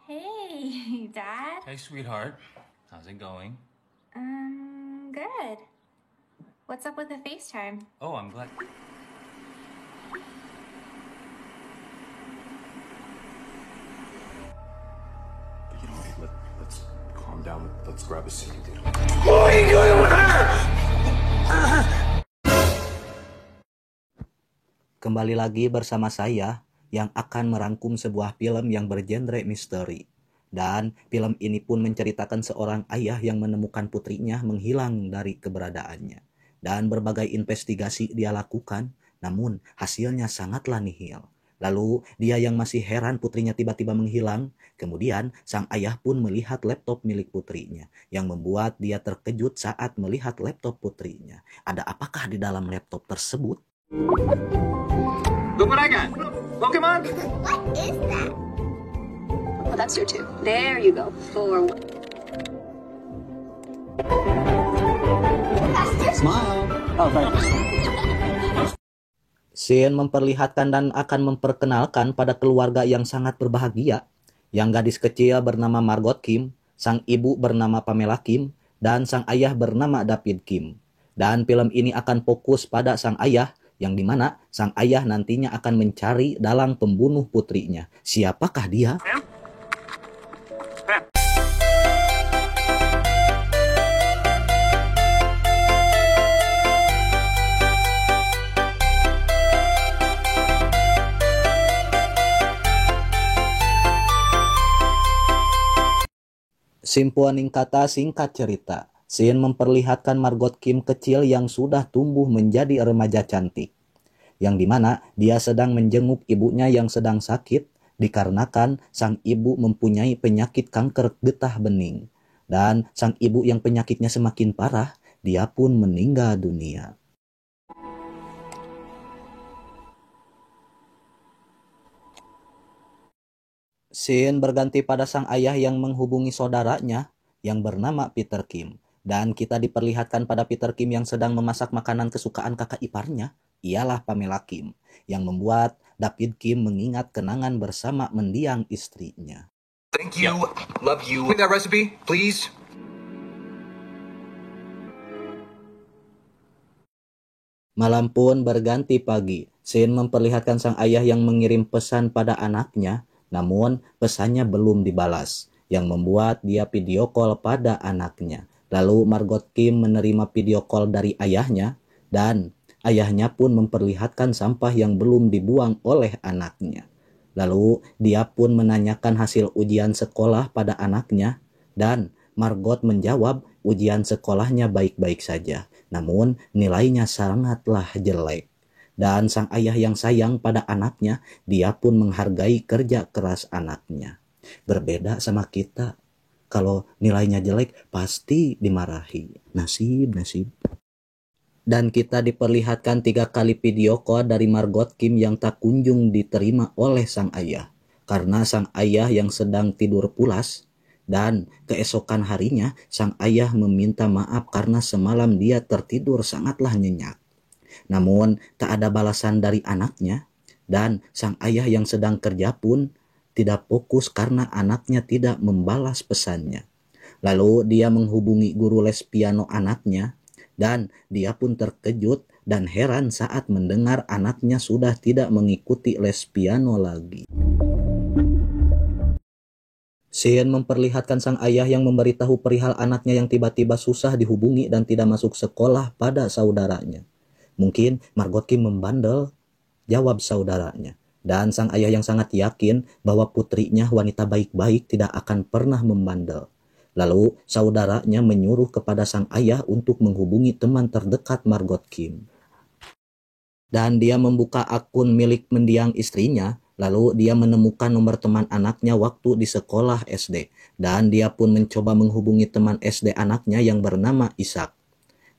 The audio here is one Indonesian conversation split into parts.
Hey, Dad. Hey, sweetheart. How's it going? Good. What's up with the FaceTime? Oh, I'm glad. You know, let's calm down. Let's grab a seat. What are you doing with her? Kembali lagi bersama saya yang akan merangkum sebuah film yang bergenre misteri. Dan film ini pun menceritakan seorang ayah yang menemukan putrinya menghilang dari keberadaannya. Dan berbagai investigasi dia lakukan, namun hasilnya sangatlah nihil. Lalu dia yang masih heran putrinya tiba-tiba menghilang, kemudian sang ayah pun melihat laptop milik putrinya, yang membuat dia terkejut saat melihat laptop putrinya. Ada apakah di dalam laptop tersebut? Look what I got. Pokemon? What is that? Oh, that's your 2. There you go. 4. Smile. Oh, thanks. Scene memperlihatkan dan akan memperkenalkan pada keluarga yang sangat berbahagia. Yang gadis kecil bernama Margot Kim, sang ibu bernama Pamela Kim, dan sang ayah bernama David Kim. Dan film ini akan fokus pada sang ayah, yang dimana sang ayah nantinya akan mencari dalang pembunuh putrinya. Siapakah dia? Simpuaning kata singkat cerita. Scene memperlihatkan Margot Kim kecil yang sudah tumbuh menjadi remaja cantik. Yang dimana dia sedang menjenguk ibunya yang sedang sakit dikarenakan sang ibu mempunyai penyakit kanker getah bening. Dan sang ibu yang penyakitnya semakin parah, dia pun meninggal dunia. Scene berganti pada sang ayah yang menghubungi saudaranya yang bernama Peter Kim. Dan kita diperlihatkan pada Peter Kim yang sedang memasak makanan kesukaan kakak iparnya, ialah Pamela Kim, yang membuat David Kim mengingat kenangan bersama mendiang istrinya. Thank you. Love you. Give me that recipe, please. Malam pun berganti pagi. Scene memperlihatkan sang ayah yang mengirim pesan pada anaknya, namun pesannya belum dibalas, yang membuat dia video call pada anaknya. Lalu Margot Kim menerima video call dari ayahnya, dan ayahnya pun memperlihatkan sampah yang belum dibuang oleh anaknya. Lalu dia pun menanyakan hasil ujian sekolah pada anaknya, dan Margot menjawab ujian sekolahnya baik-baik saja, namun nilainya sangatlah jelek. Dan sang ayah yang sayang pada anaknya, dia pun menghargai kerja keras anaknya. Berbeda sama kita, kalau nilainya jelek pasti dimarahi. Nasib. Dan kita diperlihatkan 3 kali video call dari Margot Kim yang tak kunjung diterima oleh sang ayah. Karena sang ayah yang sedang tidur pulas. Dan keesokan harinya sang ayah meminta maaf karena semalam dia tertidur sangatlah nyenyak. Namun tak ada balasan dari anaknya, dan sang ayah yang sedang kerja pun tidak fokus karena anaknya tidak membalas pesannya. Lalu dia menghubungi guru les piano anaknya, dan dia pun terkejut dan heran saat mendengar anaknya sudah tidak mengikuti les piano lagi. Scene memperlihatkan sang ayah yang memberitahu perihal anaknya yang tiba-tiba susah dihubungi dan tidak masuk sekolah pada saudaranya. Mungkin Margot Kim membandel, jawab saudaranya. Dan sang ayah yang sangat yakin bahwa putrinya wanita baik-baik tidak akan pernah membandel. Lalu saudaranya menyuruh kepada sang ayah untuk menghubungi teman terdekat Margot Kim. Dan dia membuka akun milik mendiang istrinya, lalu dia menemukan nomor teman anaknya waktu di sekolah SD. Dan dia pun mencoba menghubungi teman SD anaknya yang bernama Ishak.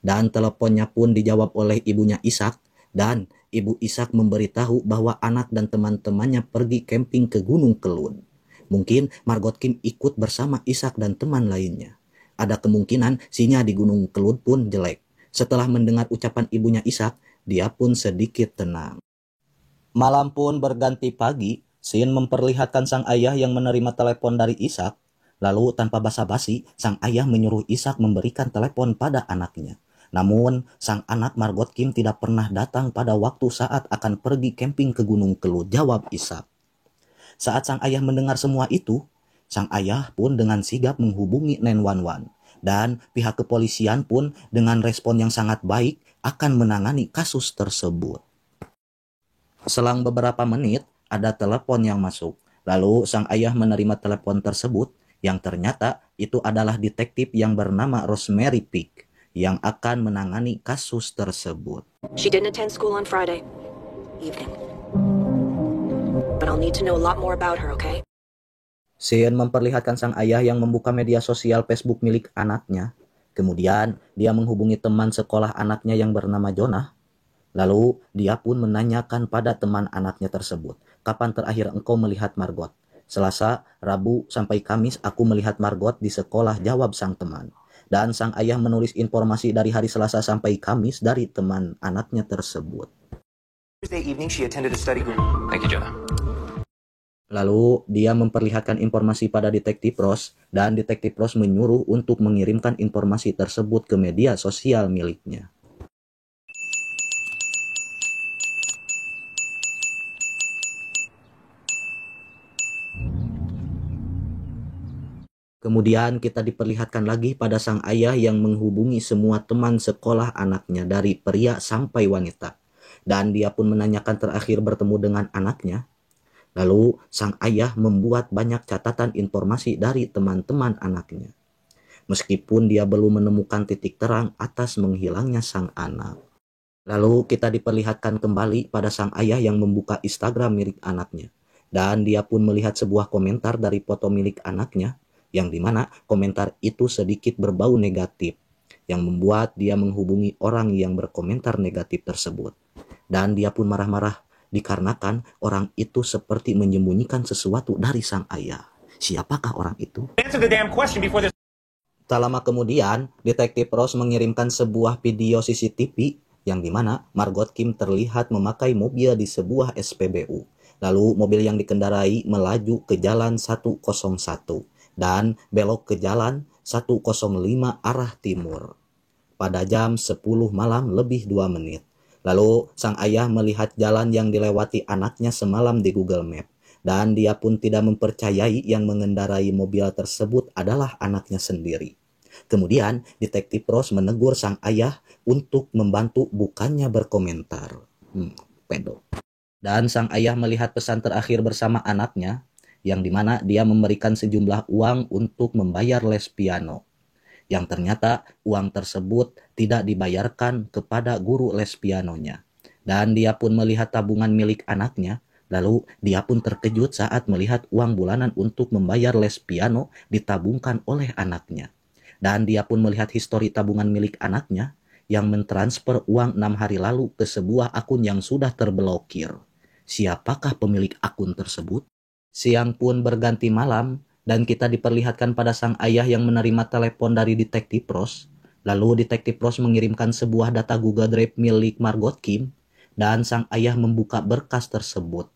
Dan teleponnya pun dijawab oleh ibunya Ishak, dan ibu Ishak memberitahu bahwa anak dan teman-temannya pergi camping ke Gunung Kelun. Mungkin Margot Kim ikut bersama Ishak dan teman lainnya. Ada kemungkinan sinyal di Gunung Kelun pun jelek. Setelah mendengar ucapan ibunya Ishak, dia pun sedikit tenang. Malam pun berganti pagi. Scene memperlihatkan sang ayah yang menerima telepon dari Ishak. Lalu tanpa basa-basi, sang ayah menyuruh Ishak memberikan telepon pada anaknya. Namun, sang anak Margot Kim tidak pernah datang pada waktu saat akan pergi camping ke Gunung Kelut, jawab Ishak. Saat sang ayah mendengar semua itu, sang ayah pun dengan sigap menghubungi 911. Dan pihak kepolisian pun dengan respon yang sangat baik akan menangani kasus tersebut. Selang beberapa menit, ada telepon yang masuk. Lalu sang ayah menerima telepon tersebut yang ternyata itu adalah detektif yang bernama Rosemary Peak yang akan menangani kasus tersebut. She didn't attend school on Friday evening. But I'll need to know a lot more about her, okay? Scene memperlihatkan sang ayah yang membuka media sosial Facebook milik anaknya. Kemudian dia menghubungi teman sekolah anaknya yang bernama Jonah. Lalu dia pun menanyakan pada teman anaknya tersebut, kapan terakhir engkau melihat Margot? Selasa, Rabu, sampai Kamis aku melihat Margot di sekolah, jawab sang teman. Dan sang ayah menulis informasi dari hari Selasa sampai Kamis dari teman anaknya tersebut. Thursday evening, she attended a study group. Thank you, Jonah. Lalu dia memperlihatkan informasi pada detektif Ross dan detektif Ross menyuruh untuk mengirimkan informasi tersebut ke media sosial miliknya. Kemudian kita diperlihatkan lagi pada sang ayah yang menghubungi semua teman sekolah anaknya dari pria sampai wanita. Dan dia pun menanyakan terakhir bertemu dengan anaknya. Lalu sang ayah membuat banyak catatan informasi dari teman-teman anaknya. Meskipun dia belum menemukan titik terang atas menghilangnya sang anak. Lalu kita diperlihatkan kembali pada sang ayah yang membuka Instagram milik anaknya. Dan dia pun melihat sebuah komentar dari foto milik anaknya, yang dimana komentar itu sedikit berbau negatif, yang membuat dia menghubungi orang yang berkomentar negatif tersebut. Dan dia pun marah-marah dikarenakan orang itu seperti menyembunyikan sesuatu dari sang ayah. Siapakah orang itu? Tak lama kemudian, detektif Ross mengirimkan sebuah video CCTV yang dimana Margot Kim terlihat memakai mobil di sebuah SPBU. Lalu mobil yang dikendarai melaju ke jalan 101 dan belok ke jalan 105 arah timur pada jam 10 malam lebih 2 menit. Lalu sang ayah melihat jalan yang dilewati anaknya semalam di Google Map. Dan dia pun tidak mempercayai yang mengendarai mobil tersebut adalah anaknya sendiri. Kemudian detektif Ross menegur sang ayah untuk membantu bukannya berkomentar. Pedo. Dan sang ayah melihat pesan terakhir bersama anaknya, yang dimana dia memberikan sejumlah uang untuk membayar les piano. Yang ternyata uang tersebut tidak dibayarkan kepada guru les pianonya. Dan dia pun melihat tabungan milik anaknya, lalu dia pun terkejut saat melihat uang bulanan untuk membayar les piano ditabungkan oleh anaknya. Dan dia pun melihat histori tabungan milik anaknya yang mentransfer uang 6 hari lalu ke sebuah akun yang sudah terblokir. Siapakah pemilik akun tersebut? Siang pun berganti malam, dan kita diperlihatkan pada sang ayah yang menerima telepon dari detektif Ross. Lalu detektif Ross mengirimkan sebuah data Google Drive milik Margot Kim, dan sang ayah membuka berkas tersebut.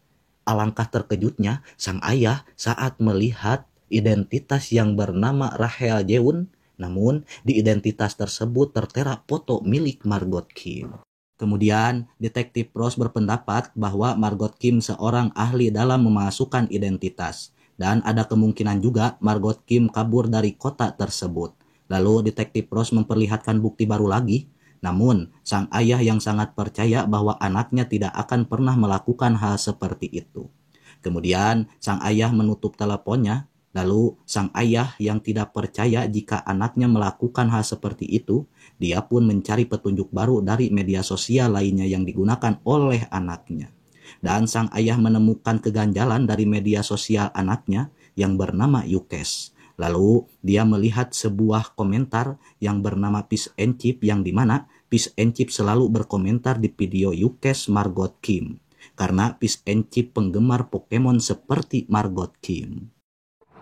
Alangkah terkejutnya sang ayah saat melihat identitas yang bernama Rachel Jeun, namun di identitas tersebut tertera foto milik Margot Kim. Kemudian detektif Ross berpendapat bahwa Margot Kim seorang ahli dalam memasukkan identitas. Dan ada kemungkinan juga Margot Kim kabur dari kota tersebut. Lalu detektif Ross memperlihatkan bukti baru lagi. Namun sang ayah yang sangat percaya bahwa anaknya tidak akan pernah melakukan hal seperti itu. Kemudian sang ayah menutup teleponnya. Lalu sang ayah yang tidak percaya jika anaknya melakukan hal seperti itu, dia pun mencari petunjuk baru dari media sosial lainnya yang digunakan oleh anaknya. Dan sang ayah menemukan keganjalan dari media sosial anaknya yang bernama Yukes. Lalu dia melihat sebuah komentar yang bernama Fish and Chip, yang dimana Fish and Chip selalu berkomentar di video Yukes Margot Kim. Karena Fish and Chip penggemar Pokemon seperti Margot Kim.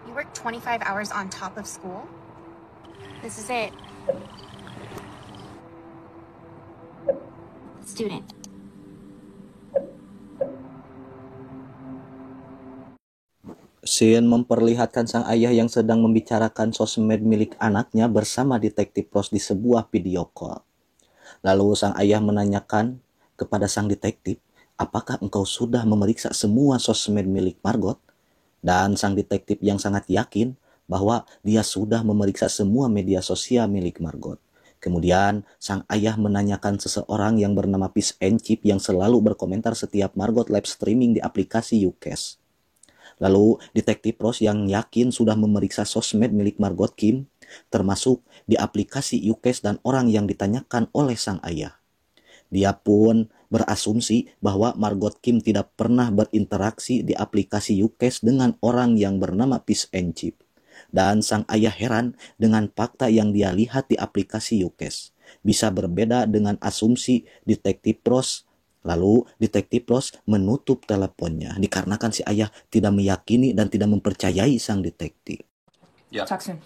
You work 25 hours on top of school? This is it. Student. Scene memperlihatkan sang ayah yang sedang membicarakan sosmed milik anaknya bersama detektif Ross di sebuah video call. Lalu sang ayah menanyakan kepada sang detektif, apakah engkau sudah memeriksa semua sosmed milik Margot? Dan sang detektif yang sangat yakin bahwa dia sudah memeriksa semua media sosial milik Margot. Kemudian sang ayah menanyakan seseorang yang bernama Fish and Chip yang selalu berkomentar setiap Margot live streaming di aplikasi Ucase. Lalu detektif Ross yang yakin sudah memeriksa sosmed milik Margot Kim, termasuk di aplikasi Ucase dan orang yang ditanyakan oleh sang ayah. Dia pun berasumsi bahwa Margot Kim tidak pernah berinteraksi di aplikasi Ucase dengan orang yang bernama Fish and Chip. Dan sang ayah heran dengan fakta yang dia lihat di aplikasi Ucase. Bisa berbeda dengan asumsi detektif Ross. Lalu detektif Ross menutup teleponnya dikarenakan si ayah tidak meyakini dan tidak mempercayai sang detektif. Talk soon.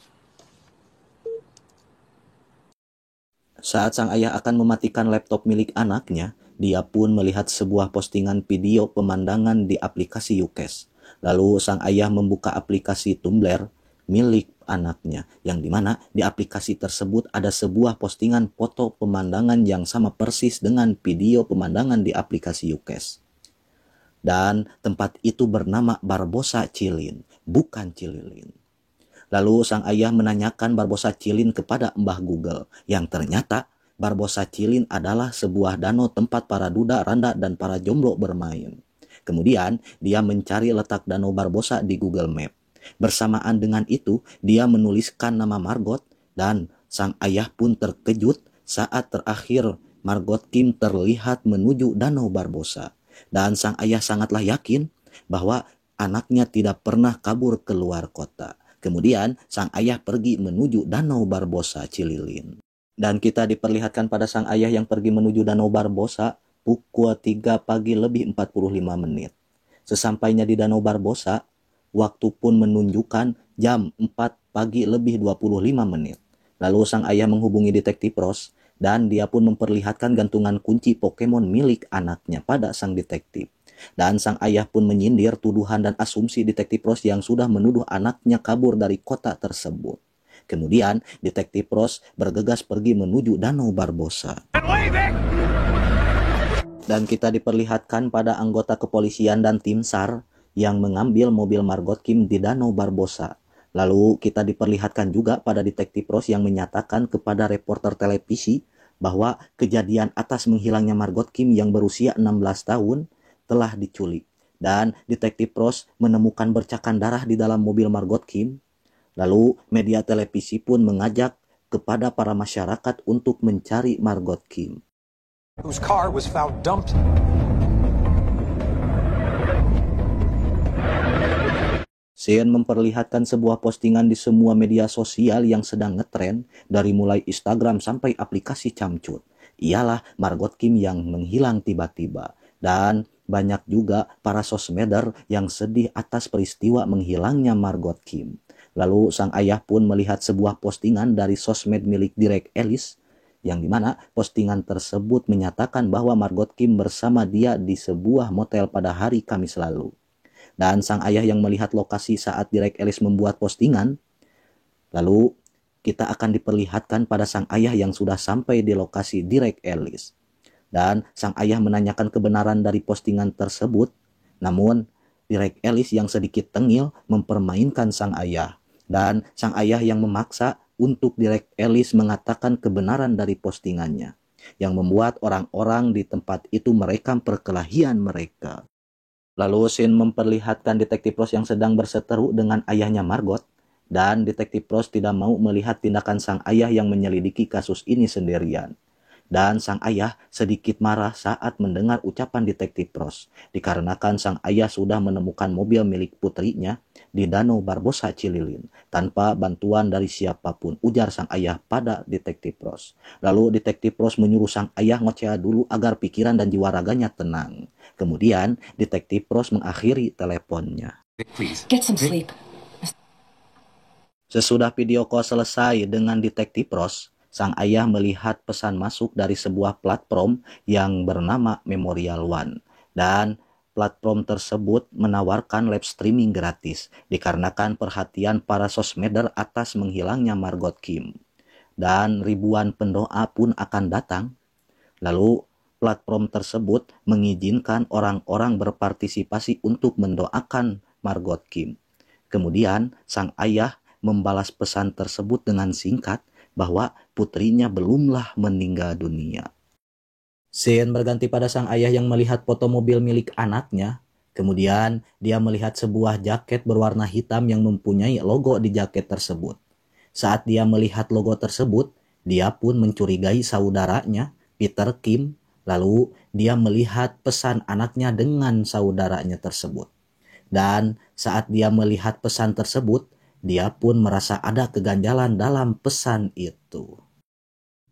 Saat sang ayah akan mematikan laptop milik anaknya, dia pun melihat sebuah postingan video pemandangan di aplikasi Ucase. Lalu sang ayah membuka aplikasi Tumblr milik anaknya, yang dimana di aplikasi tersebut ada sebuah postingan foto pemandangan yang sama persis dengan video pemandangan di aplikasi Ucase. Dan tempat itu bernama Barbosa Cilin, bukan Cililin. Lalu sang ayah menanyakan Barbosa Cilin kepada Mbah Google, yang ternyata Barbosa Cilin adalah sebuah danau tempat para duda, randa, dan para jomblo bermain. Kemudian dia mencari letak danau Barbosa di Google Map. Bersamaan dengan itu, dia menuliskan nama Margot dan sang ayah pun terkejut saat terakhir Margot Kim terlihat menuju Danau Barbosa. Dan sang ayah sangatlah yakin bahwa anaknya tidak pernah kabur keluar kota. Kemudian sang ayah pergi menuju Danau Barbosa Cililin. Dan kita diperlihatkan pada sang ayah yang pergi menuju Danau Barbosa pukul 3 pagi lebih 45 menit. Sesampainya di Danau Barbosa, waktu pun menunjukkan jam 4 pagi lebih 25 menit. Lalu sang ayah menghubungi detektif Ross dan dia pun memperlihatkan gantungan kunci Pokemon milik anaknya pada sang detektif. Dan sang ayah pun menyindir tuduhan dan asumsi detektif Ross yang sudah menuduh anaknya kabur dari kota tersebut. Kemudian detektif Ross bergegas pergi menuju Danau Barbosa. Dan kita diperlihatkan pada anggota kepolisian dan tim SAR yang mengambil mobil Margot Kim di Danau Barbosa. Lalu kita diperlihatkan juga pada detektif Ross yang menyatakan kepada reporter televisi bahwa kejadian atas menghilangnya Margot Kim yang berusia 16 tahun telah diculik. Dan detektif Ross menemukan bercakan darah di dalam mobil Margot Kim. Lalu media televisi pun mengajak kepada para masyarakat untuk mencari Margot Kim. Whose car was found dumped. Scene memperlihatkan sebuah postingan di semua media sosial yang sedang ngetren dari mulai Instagram sampai aplikasi Camcut. Ialah Margot Kim yang menghilang tiba-tiba. Dan banyak juga para sosmeder yang sedih atas peristiwa menghilangnya Margot Kim. Lalu sang ayah pun melihat sebuah postingan dari sosmed milik Derek Ellis, yang dimana postingan tersebut menyatakan bahwa Margot Kim bersama dia di sebuah motel pada hari Kamis lalu. Dan sang ayah yang melihat lokasi saat Derek Ellis membuat postingan, lalu kita akan diperlihatkan pada sang ayah yang sudah sampai di lokasi Derek Ellis. Dan sang ayah menanyakan kebenaran dari postingan tersebut, namun Derek Ellis yang sedikit tengil mempermainkan sang ayah. Dan sang ayah yang memaksa untuk Derek Ellis mengatakan kebenaran dari postingannya, yang membuat orang-orang di tempat itu merekam perkelahian mereka. Lalu scene memperlihatkan detektif Ross yang sedang berseteru dengan ayahnya Margot, dan detektif Ross tidak mau melihat tindakan sang ayah yang menyelidiki kasus ini sendirian. Dan sang ayah sedikit marah saat mendengar ucapan detektif Ross, dikarenakan sang ayah sudah menemukan mobil milik putrinya di Danau Barbosa Cililin tanpa bantuan dari siapapun, ujar sang ayah pada detektif Ross. Lalu detektif Ross menyuruh sang ayah ngoceh dulu agar pikiran dan jiwa raganya tenang. Kemudian detektif Ross mengakhiri teleponnya. Get some sleep. Sesudah video call selesai dengan detektif Ross, sang ayah melihat pesan masuk dari sebuah platform yang bernama Memorial One. Dan platform tersebut menawarkan live streaming gratis dikarenakan perhatian para sosmeder atas menghilangnya Margot Kim. Dan ribuan pendoa pun akan datang. Lalu platform tersebut mengizinkan orang-orang berpartisipasi untuk mendoakan Margot Kim. Kemudian sang ayah membalas pesan tersebut dengan singkat bahwa putrinya belumlah meninggal dunia. Scene berganti pada sang ayah yang melihat foto mobil milik anaknya. Kemudian dia melihat sebuah jaket berwarna hitam yang mempunyai logo di jaket tersebut. Saat dia melihat logo tersebut, dia pun mencurigai saudaranya, Peter Kim. Lalu dia melihat pesan anaknya dengan saudaranya tersebut. Dan saat dia melihat pesan tersebut, dia pun merasa ada keganjalan dalam pesan itu.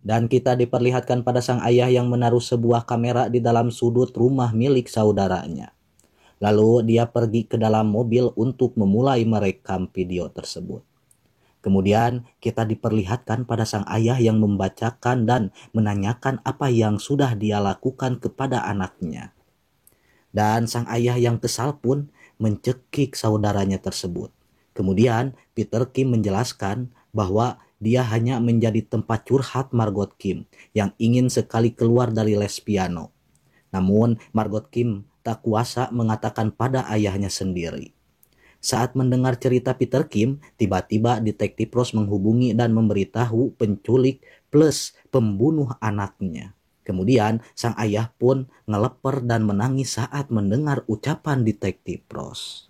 Dan kita diperlihatkan pada sang ayah yang menaruh sebuah kamera di dalam sudut rumah milik saudaranya. Lalu dia pergi ke dalam mobil untuk memulai merekam video tersebut. Kemudian kita diperlihatkan pada sang ayah yang membacakan dan menanyakan apa yang sudah dia lakukan kepada anaknya. Dan sang ayah yang kesal pun mencekik saudaranya tersebut. Kemudian Peter Kim menjelaskan bahwa dia hanya menjadi tempat curhat Margot Kim yang ingin sekali keluar dari les piano. Namun Margot Kim tak kuasa mengatakan pada ayahnya sendiri. Saat mendengar cerita Peter Kim, tiba-tiba detektif Ross menghubungi dan memberitahu penculik plus pembunuh anaknya. Kemudian sang ayah pun ngeleper dan menangis saat mendengar ucapan detektif Ross.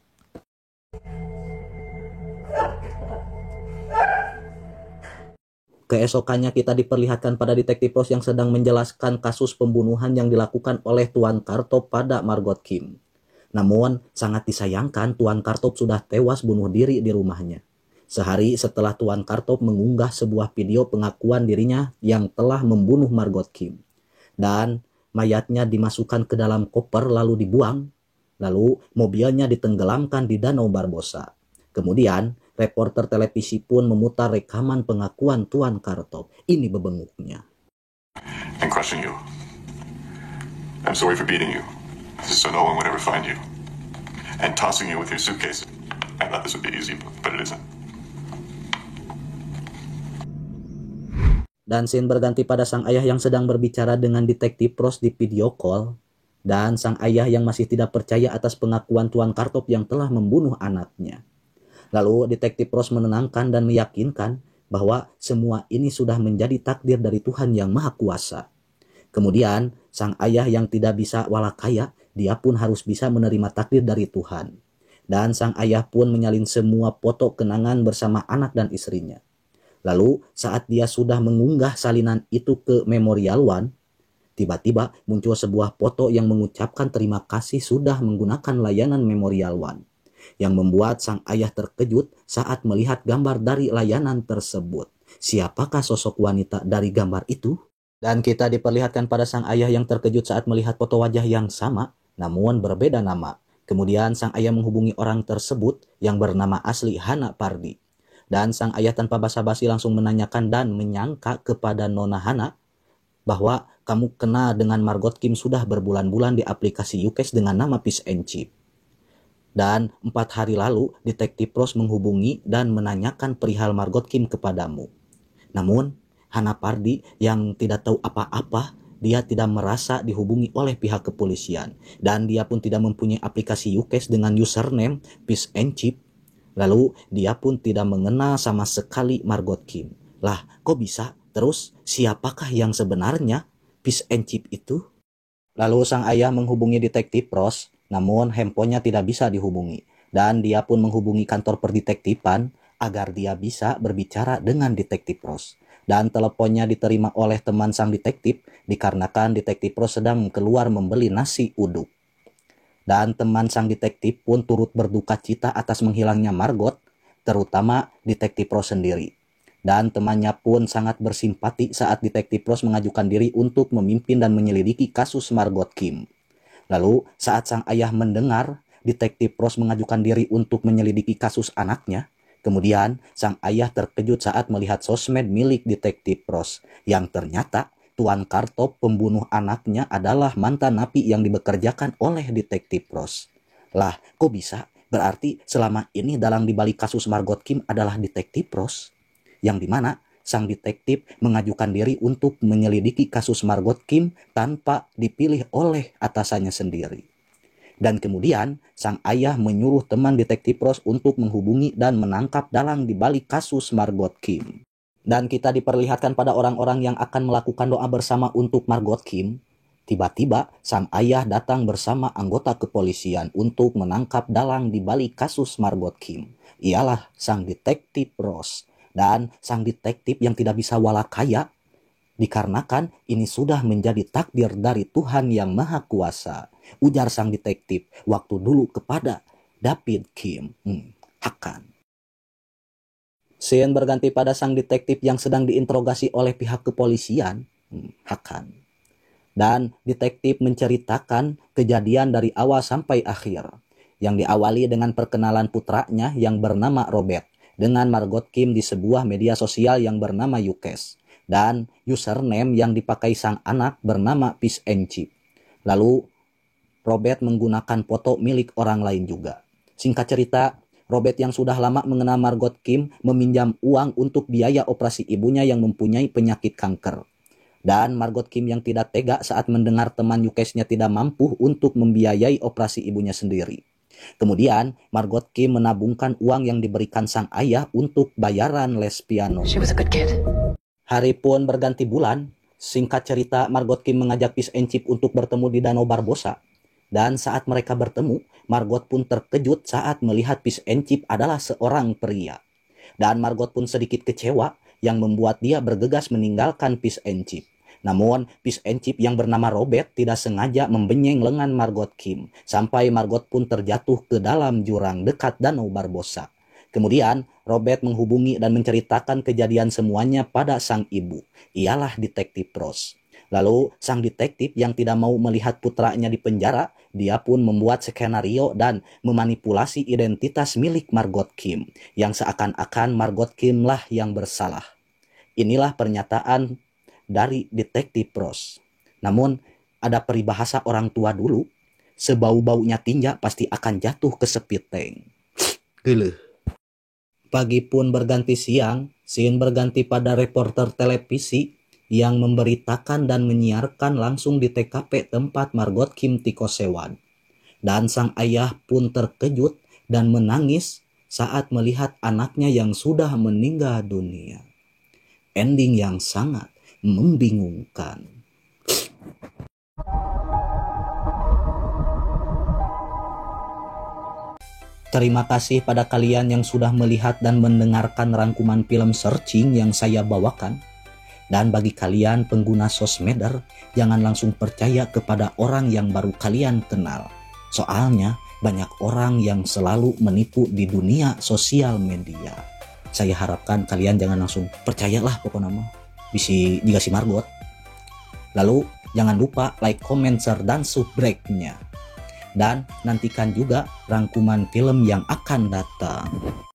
Keesokannya kita diperlihatkan pada detektif Ross yang sedang menjelaskan kasus pembunuhan yang dilakukan oleh Tuan Kartop pada Margot Kim. Namun sangat disayangkan Tuan Kartop sudah tewas bunuh diri di rumahnya. Sehari setelah Tuan Kartop mengunggah sebuah video pengakuan dirinya yang telah membunuh Margot Kim. Dan mayatnya dimasukkan ke dalam koper lalu dibuang. Lalu mobilnya ditenggelamkan di Danau Barbosa. Kemudian reporter televisi pun memutar rekaman pengakuan Tuan Kartop. Ini bebenguknya. And crushing you. I'm sorry for beating you, so no one would ever find you. And tossing you with your suitcase. I thought this would be easy, but it isn't. Dan scene berganti pada sang ayah yang sedang berbicara dengan detektif Ross di video call. Dan sang ayah yang masih tidak percaya atas pengakuan Tuan Kartop yang telah membunuh anaknya. Lalu detektif Ross menenangkan dan meyakinkan bahwa semua ini sudah menjadi takdir dari Tuhan yang Maha Kuasa. Kemudian sang ayah yang tidak bisa walakaya, dia pun harus bisa menerima takdir dari Tuhan. Dan sang ayah pun menyalin semua foto kenangan bersama anak dan istrinya. Lalu saat dia sudah mengunggah salinan itu ke Memorial One, tiba-tiba muncul sebuah foto yang mengucapkan terima kasih sudah menggunakan layanan Memorial One. Yang membuat sang ayah terkejut saat melihat gambar dari layanan tersebut. Siapakah sosok wanita dari gambar itu? Dan kita diperlihatkan pada sang ayah yang terkejut saat melihat foto wajah yang sama, namun berbeda nama. Kemudian sang ayah menghubungi orang tersebut yang bernama asli Hana Pardi. Dan sang ayah tanpa basa-basi langsung menanyakan dan menyangka kepada Nona Hana bahwa kamu kenal dengan Margot Kim sudah berbulan-bulan di aplikasi YouCash dengan nama Fish and Chip. Dan 4 hari lalu detektif Ross menghubungi dan menanyakan perihal Margot Kim kepadamu. Namun Hana Pardi yang tidak tahu apa-apa, dia tidak merasa dihubungi oleh pihak kepolisian. Dan dia pun tidak mempunyai aplikasi YouCash dengan username Fish and Chip. Lalu dia pun tidak mengenal sama sekali Margot Kim. Lah kok bisa? Terus siapakah yang sebenarnya Fish and Chip itu? Lalu sang ayah menghubungi detektif Ross. Namun handphonenya tidak bisa dihubungi. Dan dia pun menghubungi kantor perdetektifan agar dia bisa berbicara dengan detektif Ross. Dan teleponnya diterima oleh teman sang detektif dikarenakan detektif Ross sedang keluar membeli nasi uduk. Dan teman sang detektif pun turut berduka cita atas menghilangnya Margot, terutama detektif Ross sendiri. Dan temannya pun sangat bersimpati saat detektif Ross mengajukan diri untuk memimpin dan menyelidiki kasus Margot Kim. Lalu saat sang ayah mendengar detektif Ross mengajukan diri untuk menyelidiki kasus anaknya, kemudian sang ayah terkejut saat melihat sosmed milik detektif Ross yang ternyata Tuan Kartop pembunuh anaknya adalah mantan napi yang dibekerjakan oleh detektif Ross. Lah, kok bisa? Berarti selama ini dalang dibalik kasus Margot Kim adalah detektif Ross, yang dimana sang detektif mengajukan diri untuk menyelidiki kasus Margot Kim tanpa dipilih oleh atasannya sendiri. Dan kemudian sang ayah menyuruh teman detektif Ross untuk menghubungi dan menangkap dalang dibalik kasus Margot Kim. Dan kita diperlihatkan pada orang-orang yang akan melakukan doa bersama untuk Margot Kim. Tiba-tiba sang ayah datang bersama anggota kepolisian untuk menangkap dalang di balik kasus Margot Kim. Ialah sang detektif Ross. Dan sang detektif yang tidak bisa walakaya, dikarenakan ini sudah menjadi takdir dari Tuhan yang Maha Kuasa. Ujar sang detektif waktu dulu kepada David Kim. Akan. Scene berganti pada sang detektif yang sedang diinterogasi oleh pihak kepolisian. Akan. Dan detektif menceritakan kejadian dari awal sampai akhir, yang diawali dengan perkenalan putranya yang bernama Robert dengan Margot Kim di sebuah media sosial yang bernama Ukes, dan username yang dipakai sang anak bernama Fish and Chip. Lalu Robert menggunakan foto milik orang lain juga. Singkat cerita, Robert yang sudah lama mengenal Margot Kim meminjam uang untuk biaya operasi ibunya yang mempunyai penyakit kanker. Dan Margot Kim yang tidak tega saat mendengar teman Ukesnya tidak mampu untuk membiayai operasi ibunya sendiri. Kemudian Margot Kim menabungkan uang yang diberikan sang ayah untuk bayaran les piano. She was a good kid. Hari pun berganti bulan. Singkat cerita, Margot Kim mengajak Fish and Chip untuk bertemu di Danau Barbosa. Dan saat mereka bertemu, Margot pun terkejut saat melihat Fish and Chip adalah seorang pria. Dan Margot pun sedikit kecewa yang membuat dia bergegas meninggalkan Fish and Chip. Namun, Fish and Chip yang bernama Robert tidak sengaja membenyeng lengan Margot Kim, sampai Margot pun terjatuh ke dalam jurang dekat Danau Barbosa. Kemudian, Robert menghubungi dan menceritakan kejadian semuanya pada sang ibu, ialah detektif Ross. Lalu, sang detektif yang tidak mau melihat putranya di penjara, dia pun membuat skenario dan memanipulasi identitas milik Margot Kim, yang seakan-akan Margot Kim lah yang bersalah. Inilah pernyataan dari detektif Ross. Namun, ada peribahasa orang tua dulu, sebau-baunya tinja pasti akan jatuh ke sepiteng. Geleh. Pagi pun berganti siang, scene berganti pada reporter televisi yang memberitakan dan menyiarkan langsung di TKP tempat Margot Kim tikosewan. Dan sang ayah pun terkejut dan menangis saat melihat anaknya yang sudah meninggal dunia. Ending yang sangat membingungkan. Terima kasih pada kalian yang sudah melihat dan mendengarkan rangkuman film searching yang saya bawakan. Dan bagi kalian pengguna sosmeder, jangan langsung percaya kepada orang yang baru kalian kenal. Soalnya banyak orang yang selalu menipu di dunia sosial media. Saya harapkan kalian jangan langsung percayalah pokoknya mah. Bisi juga si Margot. Lalu jangan lupa like, comment, share, dan subscribe-nya. Dan nantikan juga rangkuman film yang akan datang.